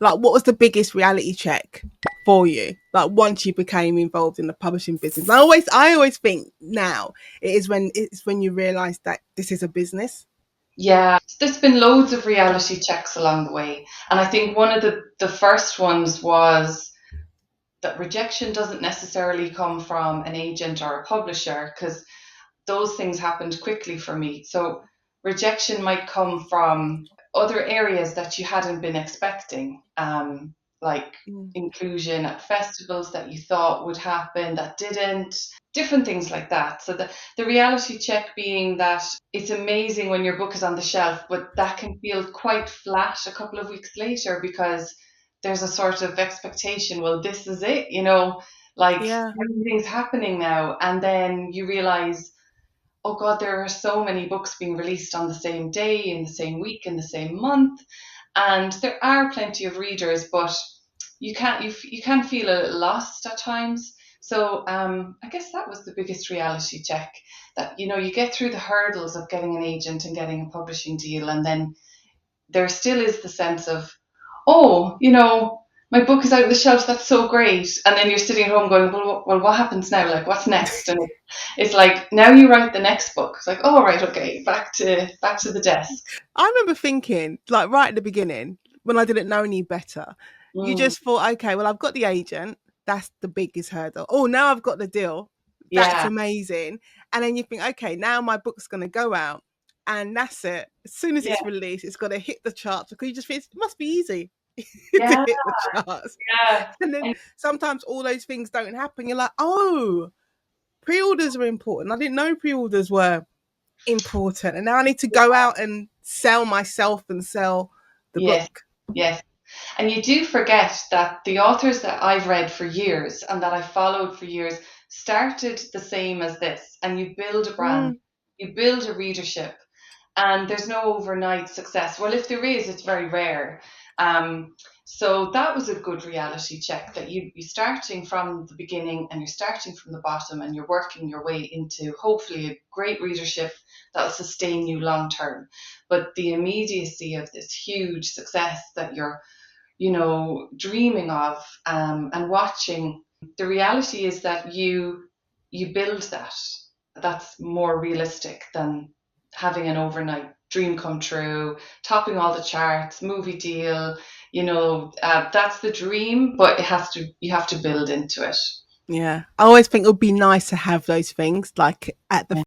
Like, what was the biggest reality check for you? Like, once you became involved in the publishing business, I always think now it's when you realise that this is a business. Yeah, there's been loads of reality checks along the way. And I think one of the first ones was that rejection doesn't necessarily come from an agent or a publisher, because those things happened quickly for me. So rejection might come from other areas that you hadn't been expecting, like Mm. inclusion at festivals that you thought would happen that didn't, different things like that. So the reality check being that it's amazing when your book is on the shelf, but that can feel quite flat a couple of weeks later because there's a sort of expectation, well, this is it, like Yeah. everything's happening now. And then you realize, oh God, there are so many books being released on the same day, in the same week, in the same month. And there are plenty of readers, but you can feel a little lost at times. So I guess that was the biggest reality check, that you get through the hurdles of getting an agent and getting a publishing deal, and then there still is the sense of, oh, my book is out of the shelves. That's so great. And then you're sitting at home going, well, what happens now? Like, what's next? And it's like, now you write the next book. It's like, oh, right, okay, back to the desk. I remember thinking, like, right at the beginning, when I didn't know any better, you Mm, just thought, okay, well, I've got the agent. That's the biggest hurdle. Oh, now I've got the deal. That's yeah, amazing. And then you think, okay, now my book's going to go out. And that's it. As soon as yeah, it's released, it's got to hit the charts, because you just think it must be easy to yeah, hit the charts. yeah. And then And sometimes all those things don't happen. You're like, oh, pre-orders are important. I didn't know pre-orders were important, and now I need to go out and sell myself and sell the yes, book. yes. And you do forget that the authors that I've read for years and that I followed for years started the same as this. And you build a brand, Mm, you build a readership, and there's no overnight success. Well, if there is, it's very rare. Um, so that was a good reality check, that you're starting from the beginning and you're starting from the bottom and you're working your way into hopefully a great readership that will sustain you long term. But the immediacy of this huge success that you're dreaming of, and watching. The reality is that you build that. That's more realistic than having an overnight dream come true, topping all the charts, movie deal. That's the dream, but you have to build into it. yeah, I always think it would be nice to have those things like at the